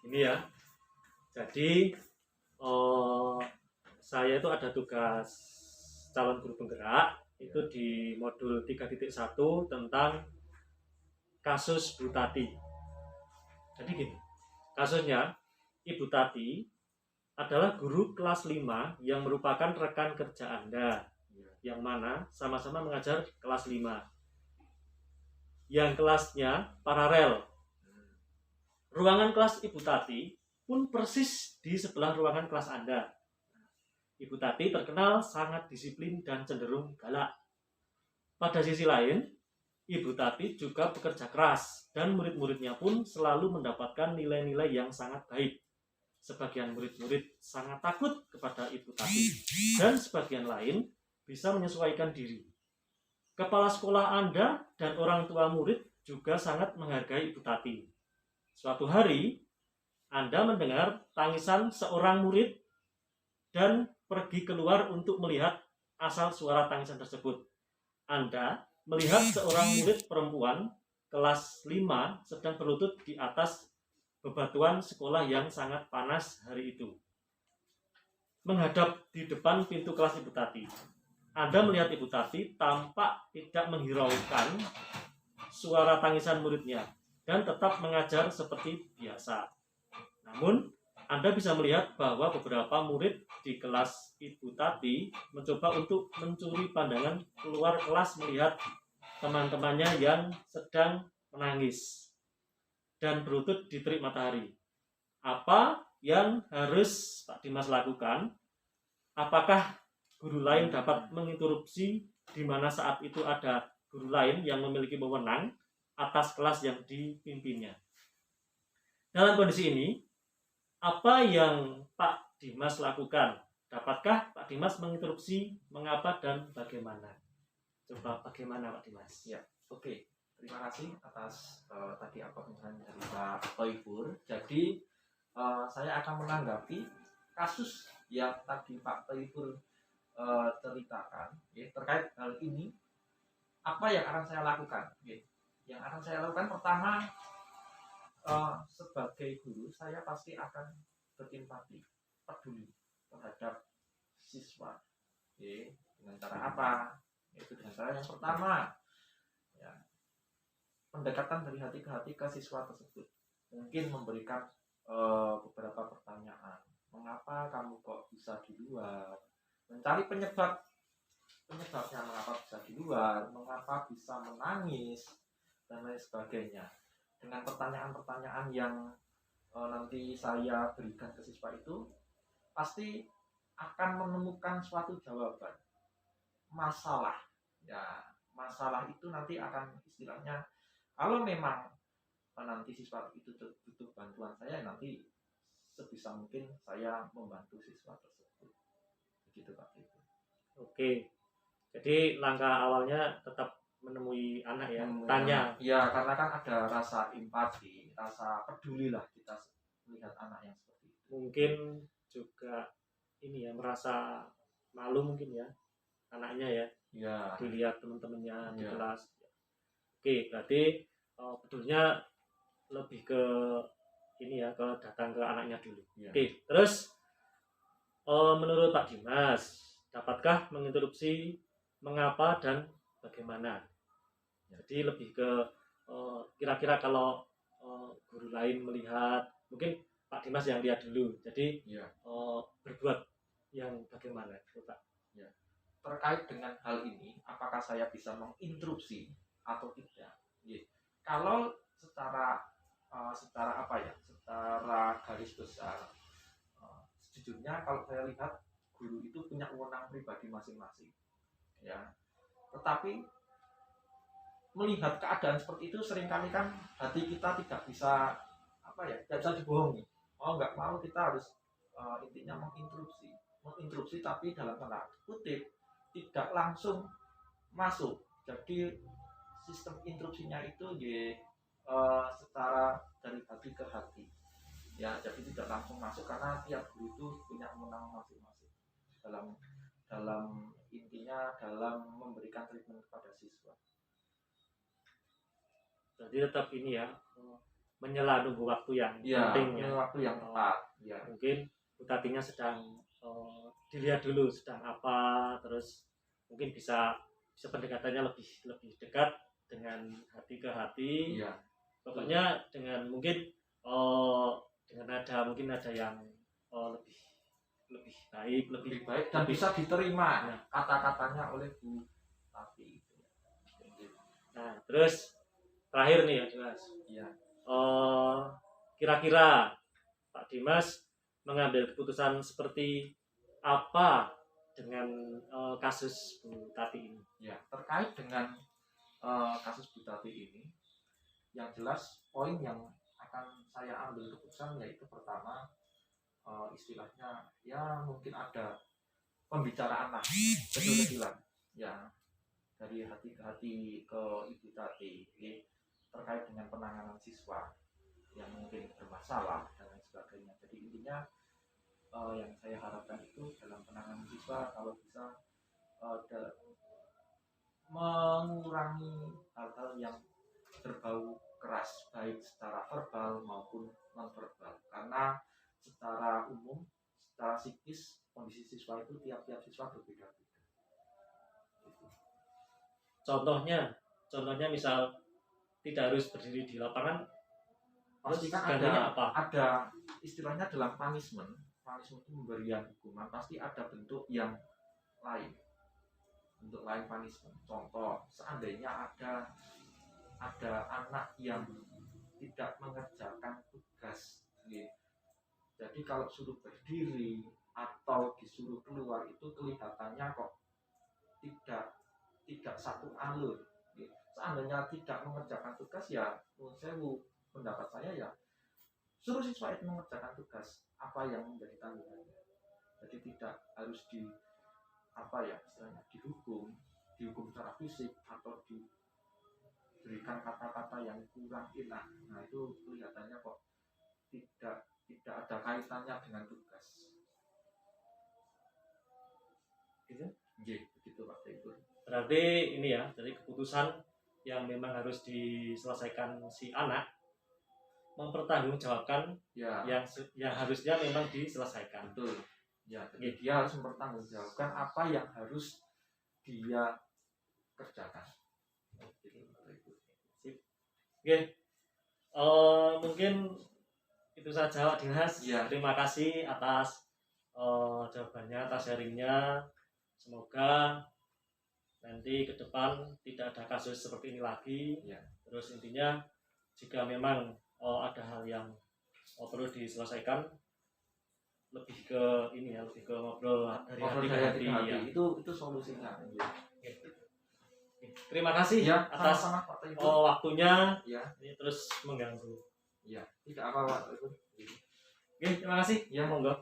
Ini ya. Jadi saya itu ada tugas calon guru penggerak itu di modul 3.1 tentang kasus Bu Tati. Jadi gini, kasusnya Ibu Tati adalah guru kelas 5 yang merupakan rekan kerja Anda, yang mana sama-sama mengajar kelas 5. Yang kelasnya paralel. Ruangan kelas Ibu Tati pun persis di sebelah ruangan kelas Anda. Ibu Tati terkenal sangat disiplin dan cenderung galak. Pada sisi lain, Ibu Tati juga bekerja keras dan murid-muridnya pun selalu mendapatkan nilai-nilai yang sangat baik. Sebagian murid-murid sangat takut kepada Ibu Tati dan sebagian lain bisa menyesuaikan diri. Kepala sekolah Anda dan orang tua murid juga sangat menghargai Ibu Tati. Suatu hari, Anda mendengar tangisan seorang murid dan pergi keluar untuk melihat asal suara tangisan tersebut. Anda melihat seorang murid perempuan kelas 5 sedang berlutut di atas bebatuan sekolah yang sangat panas hari itu. Menghadap di depan pintu kelas Ibu Tati. Anda melihat Ibu Tati tampak tidak menghiraukan suara tangisan muridnya dan tetap mengajar seperti biasa. Namun, Anda bisa melihat bahwa beberapa murid di kelas Ibu Tati mencoba untuk mencuri pandangan keluar kelas melihat teman-temannya yang sedang menangis dan berlutut di terik matahari. Apa yang harus Pak Dimas lakukan? Apakah guru lain dapat menginterupsi di mana saat itu ada guru lain yang memiliki wewenang atas kelas yang dipimpinnya? Dalam kondisi ini, apa yang Pak Dimas lakukan? Dapatkah Pak Dimas menginterupsi mengapa dan bagaimana? Coba bagaimana Pak Dimas? Ya, oke. Terima kasih atas tadi apa penjelasan dari Pak Toibur. Jadi saya akan menanggapi kasus yang tadi Pak Toibur ceritakan ya, terkait hal ini. Apa yang akan saya lakukan? Ya. Yang akan saya lakukan pertama, sebagai guru saya pasti akan berempati, peduli terhadap siswa. Ya. Dengan cara apa? Itu dengan cara yang pertama, ya, pendekatan dari hati ke hati ke siswa tersebut. Mungkin memberikan beberapa pertanyaan. Mengapa kamu kok bisa di luar? Mencari penyebabnya, mengapa bisa di luar, mengapa bisa menangis, dan lain sebagainya. Dengan pertanyaan-pertanyaan yang nanti saya berikan ke siswa itu, pasti akan menemukan suatu jawaban masalah. Ya, masalah itu nanti akan istilahnya, kalau memang nanti siswa itu butuh bantuan saya, nanti sebisa mungkin saya membantu siswa tersebut. Begitu Pak Ibu. Oke. Jadi langkah awalnya tetap menemui anak ya, tanya. Ya, karena kan ada rasa empati, rasa peduli lah kita melihat anak yang seperti itu. Mungkin juga ini ya, merasa malu mungkin ya anaknya ya. Ya. Dilihat teman-temannya di Ya. kelas. Oke, berarti pedulnya lebih ke ini ya, ke datang ke anaknya dulu. Ya. Oke, terus menurut Pak Dimas, dapatkah menginterupsi mengapa dan bagaimana? Jadi lebih ke kira-kira kalau guru lain melihat, mungkin Pak Dimas yang lihat dulu. Jadi Ya. berbuat yang bagaimana, Pak? Ya. Terkait dengan hal ini, apakah saya bisa menginterupsi atau tidak? Ya. Kalau secara apa ya? Secara garis besar, sejujurnya kalau saya lihat guru itu punya wewenang pribadi masing-masing. Ya. Tetapi melihat keadaan seperti itu seringkali kan hati kita tidak bisa tidak bisa dibohongi. Mau nggak mau kita harus intinya menginterupsi tapi dalam tanda kutip tidak langsung masuk. Jadi sistem interupsinya itu secara dari hati ke hati. Ya, jadi tidak langsung masuk karena tiap guru itu punya wewenang masing-masing dalam intinya dalam memberikan treatment kepada siswa. Jadi tetap ini ya, menyela nunggu waktu yang Ya, penting ya. waktu yang tepat. Ya. Mungkin Butatinya sedang dilihat dulu sedang apa, terus mungkin bisa pendekatannya lebih dekat dengan hati ke hati. Iya. Pokoknya dengan mungkin dengan mungkin ada yang lebih baik, lebih baik dan bisa diterima nah, kata-katanya oleh Bu Tati. Nah, terus terakhir nih ya Dimas. Iya. Kira-kira Pak Dimas mengambil keputusan seperti apa dengan kasus Bu Tati ini? Ya, terkait dengan kasus Bu Tati ini, yang jelas poin yang akan saya ambil keputusan yaitu pertama, istilahnya ya mungkin ada pembicaraan lah kecil-kecilan ya dari hati ke hati ke Ibu Tati terkait dengan penanganan siswa yang mungkin bermasalah dan lain sebagainya. Jadi intinya yang saya harapkan itu dalam penanganan siswa kalau bisa mengurangi hal-hal yang berbau keras baik secara verbal maupun non verbal, karena secara umum secara psikis kondisi siswa itu tiap-tiap siswa berbeda-beda. Contohnya misal tidak harus berdiri di lapangan, pasti kan ada istilahnya dalam punishment itu pemberian hukuman pasti ada bentuk yang lain, bentuk lain punishment. Contoh, seandainya ada anak yang tidak mengerjakan tugas, jadi kalau suruh berdiri atau disuruh keluar itu kelihatannya kok tidak satu alur. Seandainya tidak mengerjakan tugas ya pendapat saya ya suruh siswa itu mengerjakan tugas apa yang menjadi tanggungannya. Jadi tidak harus istilahnya dihukum secara fisik atau diberikan kata-kata yang kurang enak. Nah itu kelihatannya kok tidak ada kaitannya dengan tugas. Gitu? Begitu Pak Tegur. Berarti ini ya, dari keputusan yang memang harus diselesaikan si anak mempertanggungjawabkan yang harusnya memang diselesaikan. Betul. Ya, jadi dia harus mempertanggungjawabkan apa yang harus dia kerjakan. Sip. Oke. Mungkin itu saja Pak Dimas. Ya. Terima kasih atas jawabannya, atas sharingnya. Semoga nanti ke depan tidak ada kasus seperti ini lagi. Ya. Terus intinya jika memang ada hal yang perlu diselesaikan, lebih ke ngobrol dari hati ke hati. Ya. Itu solusinya. Terima kasih ya, atas waktunya. Ya. Ini terus mengganggu. Ya, tidak apa-apa. Oke, terima kasih. Ya, monggo.